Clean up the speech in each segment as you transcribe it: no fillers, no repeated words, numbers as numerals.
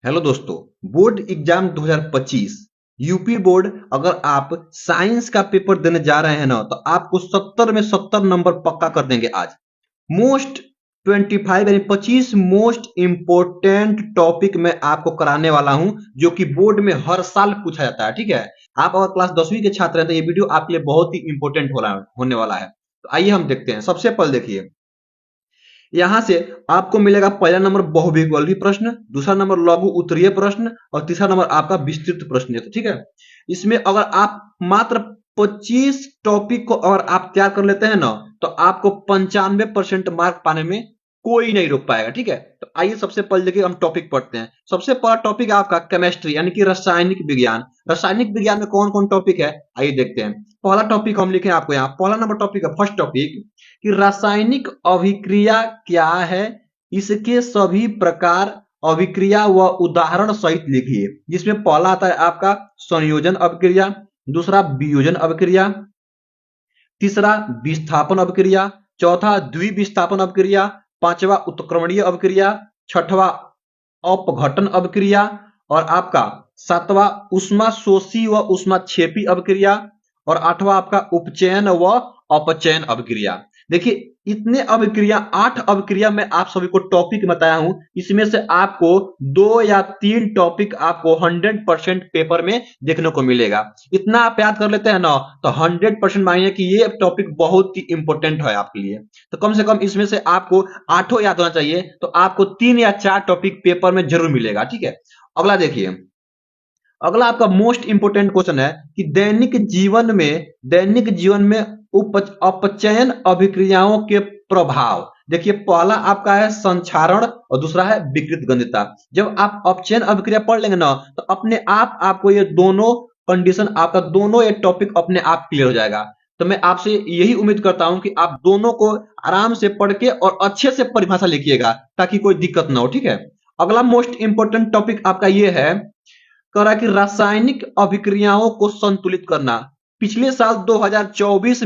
Hello दोस्तों, board exam 2025 UP board. अगर आप साइंस का पेपर देने जा रहे हैं ना, तो आपको 70 में 70 नंबर पक्का कर देंगे आज। मोस्ट 25 यानी 25 मोस्ट इंपोर्टेंट टॉपिक मैं आपको कराने वाला हूं, जो कि बोर्ड में हर साल पूछा जाता है। ठीक है, आप अगर क्लास 10वीं के छात्र हैं तो ये वीडियो आपके लिए बहुत ही इंपॉर्टेंट होने वाला है। तो आइए हम देखते हैं। सबसे पहले देखिए, यहां से आपको मिलेगा पहला नंबर बहुविकल्पी प्रश्न, दूसरा नंबर लघु उत्तरीय प्रश्न और तीसरा नंबर आपका विस्तृत प्रश्न। ठीक है, इसमें अगर आप मात्र 25 टॉपिक को अगर आप तैयार कर लेते हैं ना, तो आपको 95% मार्क पाने में कोई नहीं रोक पाएगा। ठीक है, तो आइए सबसे पहले देखिए हम टॉपिक पढ़ते हैं। सबसे पहला टॉपिक है आपका केमिस्ट्री यानी कि रासायनिक विज्ञान। रासायनिक विज्ञान में कौन कौन टॉपिक है, आइए देखते हैं। पहला टॉपिक हम लिखे आपको यहाँ, पहला नंबर टॉपिक है, फर्स्ट टॉपिक कि रासायनिक अभिक्रिया क्या है, इसके सभी प्रकार, अभिक्रिया व उदाहरण सहित लिखिए। जिसमें पहला आता है आपका संयोजन अभिक्रिया, दूसरा वियोजन अभिक्रिया, तीसरा विस्थापन अभिक्रिया, चौथा द्विविस्थापन अभिक्रिया, पांचवा उत्क्रमणीय अभिक्रिया, छठवा अपघटन अभिक्रिया और आपका सातवां ऊष्माशोषी व ऊष्माक्षेपी अभिक्रिया और आठवां आपका उपचयन व अपचयन अभिक्रिया। देखिए, इतने अभिक्रिया, 8 अभिक्रिया मैं आप सभी को टॉपिक बताया हूं। इसमें से आपको 2 या 3 टॉपिक आपको 100% पेपर में देखने को मिलेगा। इतना आप याद कर लेते हैं ना, तो 100% मानिए कि ये टॉपिक बहुत ही इंपॉर्टेंट है आपके लिए। तो कम से कम इसमें से आपको 8 याद होना चाहिए, तो आपको 3 या 4 टॉपिक पेपर में जरूर मिलेगा। ठीक है, अगला देखिए, अगला आपका मोस्ट इंपोर्टेंट क्वेश्चन है कि दैनिक जीवन में अपचयन अभिक्रियाओं के प्रभाव। देखिए, पहला आपका है संक्षारण और दूसरा है विकृत गंधता। जब आप अपचयन अभिक्रिया पढ़ लेंगे ना, तो अपने आप आपको ये दोनों कंडीशन, आपका दोनों ये टॉपिक अपने आप क्लियर हो जाएगा। तो मैं आपसे यही उम्मीद करता हूं कि आप दोनों को आराम से पढ़ के और अच्छे से परिभाषा लिखिएगा, ताकि कोई दिक्कत ना हो। ठीक है, अगला मोस्ट इंपोर्टेंट टॉपिक आपका ये है, कह रहा है कि रासायनिक अभिक्रियाओं को संतुलित करना। पिछले साल 2024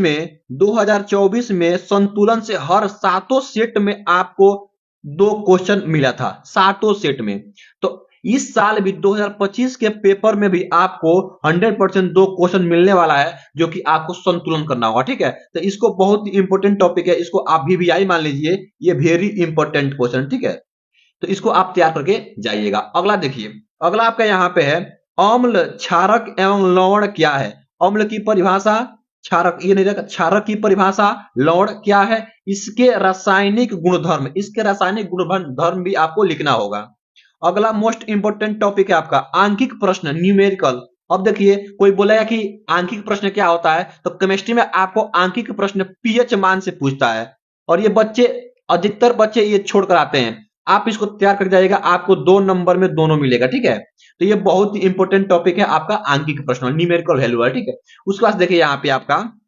में संतुलन से हर 7 सेट में आपको 2 क्वेश्चन मिला था, 7 सेट में। तो इस साल भी 2025 के पेपर में भी आपको 100% 2 क्वेश्चन मिलने वाला है, जो कि आपको संतुलन करना होगा। ठीक है, तो इसको बहुत ही इंपॉर्टेंट टॉपिक है, इसको आप VVI मान लीजिए, ये वेरी इंपॉर्टेंट क्वेश्चन। ठीक है, तो इसको आप तैयार करके जाइएगा। अगला देखिए, अगला आपका यहाँ पे है अम्ल, क्षारक एवं लवण क्या है। अम्ल की परिभाषा, क्षारक ये नहीं रहेगा, क्षारक की परिभाषा, लवण क्या है, इसके रासायनिक गुणधर्म, इसके रासायनिक गुणधर्म भी आपको लिखना होगा। अगला मोस्ट इंपोर्टेंट टॉपिक है आपका आंकिक प्रश्न, न्यूमेरिकल। अब देखिए, कोई बोलेगा कि आंकिक प्रश्न क्या होता है, तो केमिस्ट्री में आपको आंकिक प्रश्न पीएच मान से पूछता है, और ये बच्चे, अधिकतर बच्चे ये छोड़ कर आते हैं। आप इसको तैयार कर जाइएगा, आपको 2 नंबर में दोनों मिलेगा। ठीक है, तो ये बहुत ही इंपॉर्टेंट टॉपिक है आपका आंकिक प्रश्न, न्यूमेरिकल वैल्यू है। ठीक है, उसके बाद देखिए यहाँ पे आपका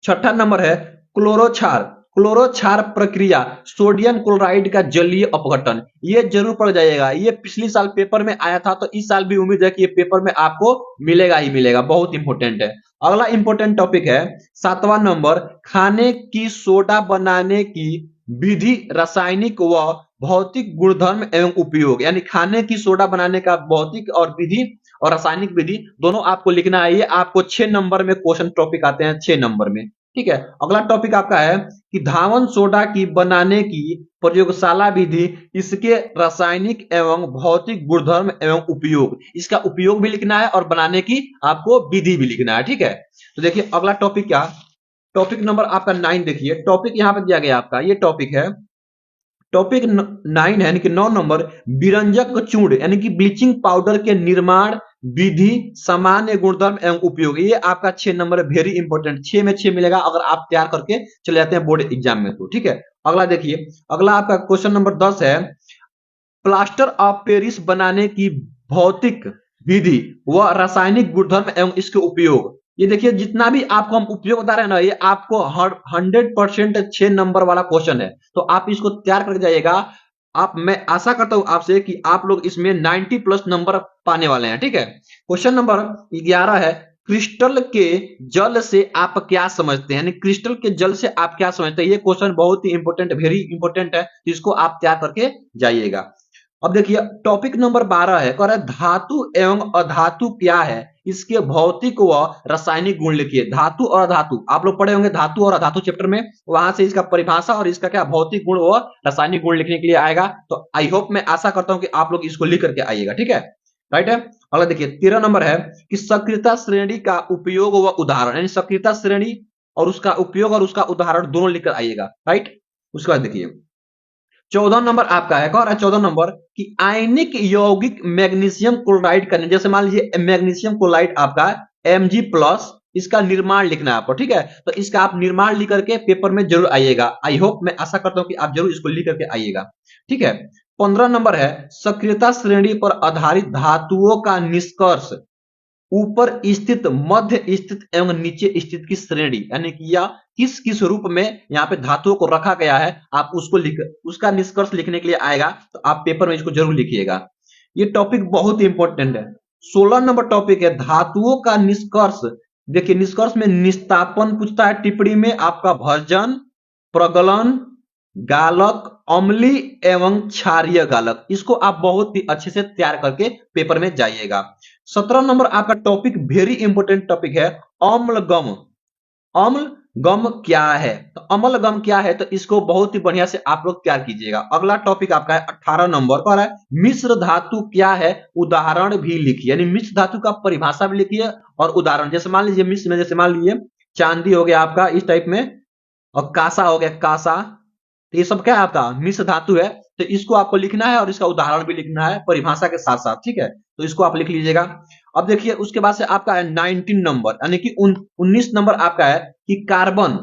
छठा नंबर है क्लोरोक्षार। क्लोरोक्षार प्रक्रिया, सोडियम क्लोराइड का जलीय अपघटन। ये जरूर पढ़ जाइएगा, ये पिछले साल पेपर में आया था, तो इस साल भी उम्मीद है कि ये पेपर में आपको मिलेगा ही मिलेगा, बहुत इंपॉर्टेंट है। अगला इंपॉर्टेंट टॉपिक है 7वां नंबर, खाने की सोडा बनाने की विधि, रासायनिक व भौतिक गुणधर्म एवं उपयोग। यानी खाने की सोडा बनाने का भौतिक और विधि और रासायनिक विधि दोनों आपको लिखना है। ये आपको 6 नंबर में क्वेश्चन टॉपिक आते हैं, 6 नंबर में। ठीक है, अगला टॉपिक आपका है कि धावन सोडा की बनाने की प्रयोगशाला विधि, इसके रासायनिक एवं भौतिक गुणधर्म एवं उपयोग। इसका उपयोग भी लिखना है और बनाने की आपको विधि भी लिखना है। ठीक है, तो देखिए अगला टॉपिक क्या, टॉपिक नंबर आपका 9 देखिए, टॉपिक यहां पर दिया गया आपका, ये टॉपिक है टॉपिक 9 है, यानी कि 9 नंबर, विरंजक चूर्ण यानी कि ब्लीचिंग पाउडर के निर्माण विधि, सामान्य गुणधर्म एवं उपयोग। ये आपका 6 नंबर है, वेरी इंपॉर्टेंट, 6 में 6 मिलेगा अगर आप तैयार करके चले जाते हैं बोर्ड एग्जाम में तो। ठीक है, अगला देखिए, अगला आपका क्वेश्चन नंबर 10 है, प्लास्टर ऑफ पेरिस बनाने की भौतिक विधि व रासायनिक गुणधर्म एवं इसके उपयोग। ये देखिए, जितना भी आपको हम उपयोग बता रहे हैं ना, ये आपको 100% 6 नंबर वाला क्वेश्चन है, तो आप इसको तैयार करके जाइएगा। मैं आशा करता हूं आपसे कि आप लोग इसमें 90+ नंबर पाने वाले हैं। ठीक है, क्वेश्चन नंबर 11 है, क्रिस्टल के जल से आप क्या समझते हैं, यानी क्रिस्टल के जल से आप क्या समझते हैं। ये क्वेश्चन बहुत ही इंपॉर्टेंट, वेरी इंपॉर्टेंट है, इसको आप तैयार करके जाइएगा। अब देखिए टॉपिक नंबर 12 है, कह रहा है धातु एवं अधातु क्या है, इसके भौतिक व रासायनिक गुण लिखिए। धातु और अधातु आप लोग पढ़े होंगे धातु और अधातु चैप्टर में, वहां से इसका परिभाषा और इसका क्या भौतिक गुण व रासायनिक गुण लिखने के लिए आएगा। तो आई होप, मैं आशा करता हूं कि आप लोग इसको लिख करके आइएगा, ठीक है, राइट है। अगला देखिए 13 नंबर है कि सक्रियता श्रेणी का उपयोग व उदाहरण, यानी सक्रियता श्रेणी और उसका उपयोग और उसका उदाहरण दोनों लिखकर आइएगा, राइट। उसके बाद देखिए 14 नंबर आपका है, कह रहा है 14 नंबर कि आयनिक यौगिक मैग्नीशियम क्लोराइड का, जैसे मान लीजिए मैग्नीशियम क्लोराइड आपका Mg+, इसका निर्माण लिखना है आपको, ठीक है। तो इसका आप निर्माण लिख करके पेपर में जरूर आइएगा। आई होप, मैं आशा करता हूं कि आप जरूर इसको लिख करके आइएगा, ठीक है। 15 नंबर है सक्रियता श्रेणी पर आधारित धातुओं का निष्कर्ष, ऊपर स्थित, मध्य स्थित एवं नीचे स्थित की श्रेणी, यानी कि यह किस किस रूप में यहाँ पे धातुओं को रखा गया है, आप उसको लिख, उसका निष्कर्ष लिखने के लिए आएगा। तो आप पेपर में इसको जरूर लिखिएगा, ये टॉपिक बहुत ही इंपॉर्टेंट है। 16 नंबर टॉपिक है धातुओं का निष्कर्ष। देखिए निष्कर्ष में निस्तापन पूछता है, टिप्पणी में आपका भर्जन, प्रगलन, गालक, अम्लीय एवं क्षारीय गालक, इसको आप बहुत ही अच्छे से तैयार करके पेपर में जाइएगा। 17 नंबर आपका टॉपिक वेरी इंपोर्टेंट टॉपिक है अम्लगम। अम्लगम क्या है, तो अम्लगम क्या है, तो इसको बहुत ही बढ़िया से आप लोग तैयार कीजिएगा। अगला टॉपिक आपका है 18 नंबर पर है मिश्र धातु क्या है, उदाहरण भी लिखिए, यानी मिश्र धातु का परिभाषा भी लिखिए और उदाहरण। जैसे मान लीजिए मिश्र में, जैसे मान लीजिए चांदी हो गया आपका इस टाइप में, और कासा हो गया कासा, तो ये सब क्या है आपका मिश्र धातु है। तो इसको आपको लिखना है और इसका उदाहरण भी लिखना है परिभाषा के साथ साथ, ठीक है। तो इसको आप लिख लीजिएगा। अब देखिए उसके बाद से आपका है 19 नंबर, यानी कि 19 नंबर आपका है कि कार्बन।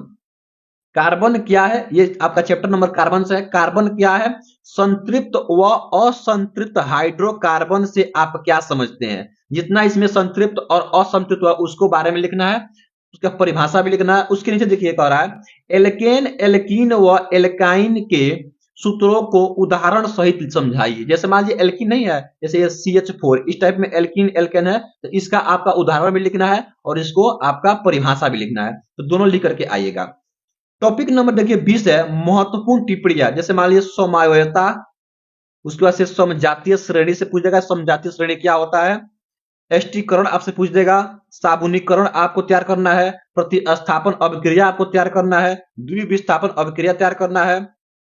कार्बन क्या है, ये आपका चैप्टर नंबर कार्बन से है। कार्बन क्या है, संतृप्त व असंतृप्त हाइड्रोकार्बन से आप क्या समझते हैं, जितना इसमें संतृप्त और असंतृप्त हुआ उसको बारे में लिखना है, उसका परिभाषा भी लिखना है। उसके नीचे देखिए कह रहा है एल्केन, एल्कीन व एल्काइन के सूत्रों को उदाहरण सहित समझाइए। जैसे मान लीजिए एल्कीन नहीं है, जैसे ये CH4 इस टाइप में एल्कीन एल्केन है, तो इसका आपका उदाहरण भी लिखना है और इसको आपका परिभाषा भी लिखना है। तो दोनों लिख करके आइएगा। टॉपिक नंबर देखिए 20 है महत्वपूर्ण टिप्पणियां। जैसे मान लीजिए समवायता, उसके बाद से समजातीय श्रेणी से पूछेगा, समजातीय श्रेणी क्या होता है, एष्टीकरण आपसे पूछ देगा, साबुनीकरण आपको तैयार करना है, प्रतिस्थापन अभिक्रिया आपको तैयार करना है, द्विविस्थापन अभिक्रिया तैयार करना है,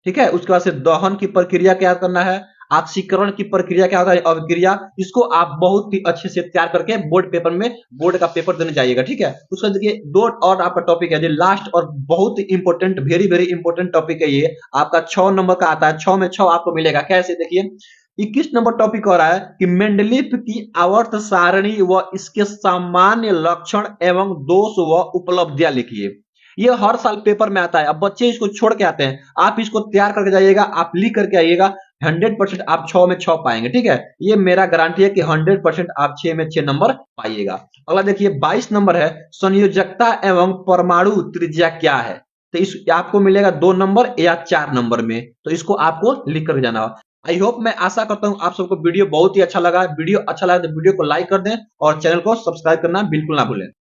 ठीक है। उसके बाद से दहन की प्रक्रिया क्या करना है, ऑक्सीकरण की प्रक्रिया क्या होता है, अभिक्रिया। इसको आप बहुत ही अच्छे से तैयार करके बोर्ड पेपर में, बोर्ड का पेपर देने जाइएगा, ठीक है। उसका देखिए दो और आपका टॉपिक है जो लास्ट और बहुत ही important, very very important topic है ये आपका 6 नंबर का आता है। 6 में 6 आपको मिलेगा कैसे, देखिए 21 नंबर टॉपिक हो रहा है कि मेंडलीफ की आवर्त सारणी व इसके सामान्य लक्षण एवं दोष व उपलब्धियां लिखिए। ये हर साल पेपर में आता है, अब बच्चे इसको छोड़ के आते हैं, आप इसको तैयार करके जाइएगा, आप लिख करके आइएगा, 100% आप 6 में 6 पाएंगे, ठीक है। ये मेरा गारंटी है कि 100% आप 6 में 6 नंबर पाइएगा। अगला देखिए 22 नंबर है संयोजकता एवं परमाणु त्रिज्या क्या है, तो इस आपको मिलेगा 2 नंबर या 4 नंबर में, तो इसको आपको लिख कर जाना। आई होप, मैं आशा करता हूं आप सबको वीडियो बहुत ही अच्छा लगा। वीडियो अच्छा लगा तो वीडियो को लाइक कर दें और चैनल को सब्सक्राइब करना बिल्कुल ना भूलें।